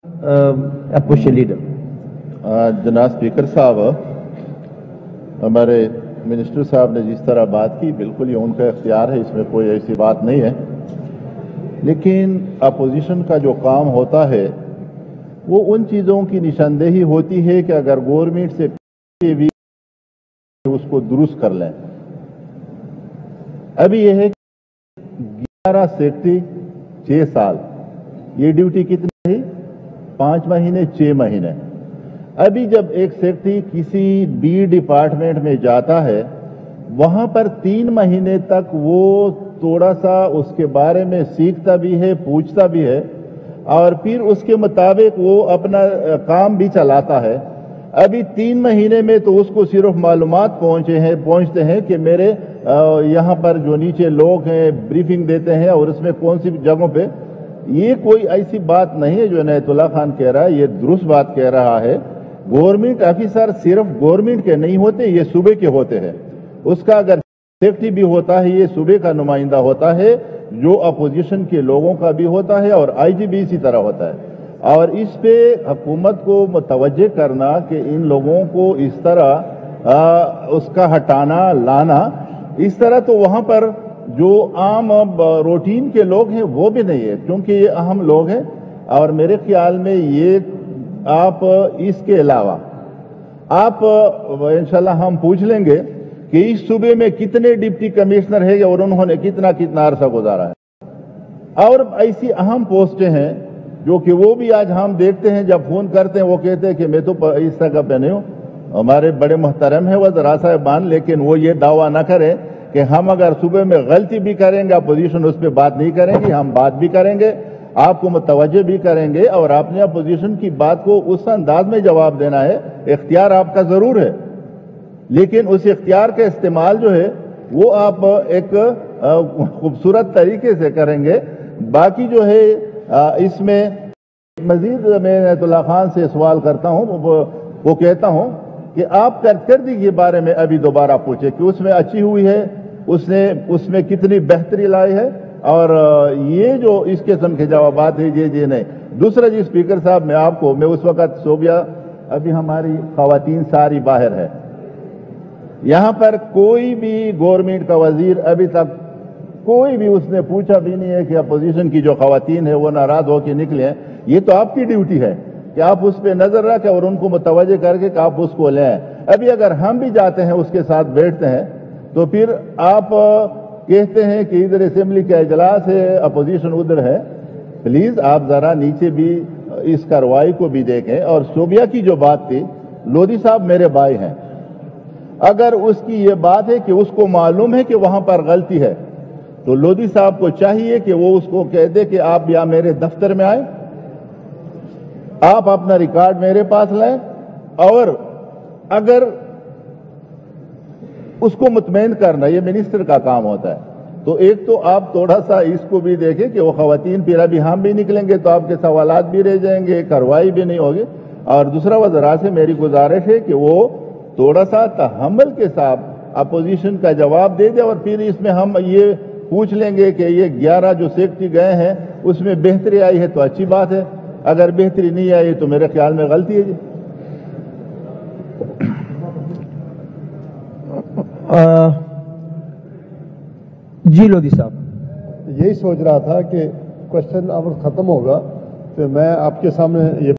Opposition leader. जनाब speaker साहब, हमारे मिनिस्टर साहब ने जिस तरह बात की, बिल्कुल ये उनका इख्तियार है, इसमें कोई ऐसी बात नहीं है। लेकिन अपोजिशन का जो काम होता है वो उन चीज़ों की निशानदेही होती है कि अगर गवर्नमेंट से भी उसको दुरुस्त कर लें। अभी यह है 11 सेक्रेटरी 6 साल, ये ड्यूटी कितनी थी? 5 महीने 6 महीने। अभी जब एक सेक्रेटरी किसी बी डिपार्टमेंट में जाता है, वहां पर 3 महीने तक वो थोड़ा सा उसके बारे में सीखता भी है, पूछता भी है, और फिर उसके मुताबिक वो अपना काम भी चलाता है। अभी 3 महीने में तो उसको सिर्फ मालूमात पहुंचते हैं कि मेरे यहाँ पर जो नीचे लोग हैं ब्रीफिंग देते हैं और उसमें कौन सी जगहों पे। ये कोई ऐसी बात नहीं है जो इनायतुल्लाह खान कह रहा है, ये दुरुस्त बात कह रहा है। गवर्नमेंट ऑफिसर सिर्फ गवर्नमेंट के नहीं होते, ये सूबे के होते हैं। उसका अगर सेक्रेटरी भी होता है, ये सूबे का नुमाइंदा होता है, जो अपोजिशन के लोगों का भी होता है, और आईजी भी इसी तरह होता है। और इस पे हुकूमत को मुतवज्जे करना कि इन लोगों को इस तरह उसका हटाना लाना, इस तरह तो वहां पर जो आम रूटीन के लोग हैं वो भी नहीं है, क्योंकि ये अहम लोग हैं। और मेरे ख्याल में ये आप इसके अलावा आप इंशाल्लाह हम पूछ लेंगे कि इस सूबे में कितने डिप्टी कमिश्नर है और उन्होंने कितना कितना अरसा गुजारा है। और ऐसी अहम पोस्टें हैं जो कि वो भी आज हम देखते हैं, जब फोन करते हैं वो कहते हैं कि मैं तो इस तरह पे नहीं हूं। हमारे बड़े मुहतरम है वज़रा साहिबान, लेकिन वो ये दावा ना करें कि हम अगर सूबे में गलती भी करेंगे अपोजिशन उस पर बात नहीं करेंगी, हम बात भी करेंगे, आपको मुतवज्जे भी करेंगे, और आपने अपोजिशन की बात को उस अंदाज में जवाब देना है। इख्तियार आपका जरूर है, लेकिन उस इख्तियार का इस्तेमाल जो है वो आप एक खूबसूरत तरीके से करेंगे। बाकी जो है इसमें मजीद मैं इनायतुल्लाह खान से सवाल करता हूं, वो कहता हूं कि आप कारकर्दगी के बारे में अभी दोबारा पूछे कि उसमें अच्छी हुई है, उसमें कितनी बेहतरी लाई है, और ये जो इस किस्म के जवाबात है ये नहीं। दूसरा जी स्पीकर साहब, मैं उस वक्त सो गया, अभी हमारी खवातीन सारी बाहर है। यहां पर कोई भी गवर्नमेंट का वजीर अभी तक कोई भी उसने पूछा भी नहीं है कि अपोजिशन की जो खवातीन है वो नाराज होकर निकले हैं। ये तो आपकी ड्यूटी है कि आप उस पर नजर रखें और उनको मुतवज्जे करके कि आप उसको ले आए। अभी अगर हम भी जाते हैं उसके साथ बैठते हैं तो फिर आप कहते हैं कि इधर असेंबली का इजलास है, अपोजिशन उधर है। प्लीज आप जरा नीचे भी इस कार्रवाई को भी देखें। और शोबिया की जो बात थी, लोधी साहब मेरे भाई हैं, अगर उसकी ये बात है कि उसको मालूम है कि वहां पर गलती है, तो लोधी साहब को चाहिए कि वो उसको कह दे कि आप या मेरे दफ्तर में आए, आप अपना रिकॉर्ड मेरे पास लाएं, और अगर उसको मुतमईन करना ये मिनिस्टर का काम होता है, तो एक तो आप थोड़ा सा इसको भी देखें कि वो खवातीन, फिर अभी हम भी निकलेंगे तो आपके सवालात भी रह जाएंगे, कार्रवाई भी नहीं होगी। और दूसरा वज़रा से मेरी गुजारिश है कि वो थोड़ा सा तहम्मुल के साथ अपोजिशन का जवाब दे दे, और फिर इसमें हम ये पूछ लेंगे कि ये 11 जो सेक्रेटरी गए हैं उसमें बेहतरी आई है तो अच्छी बात है, अगर बेहतरी नहीं आई तो मेरे ख्याल में गलती है जी। जी लोधी साहब, यही सोच रहा था कि क्वेश्चन आवर खत्म होगा तो मैं आपके सामने ये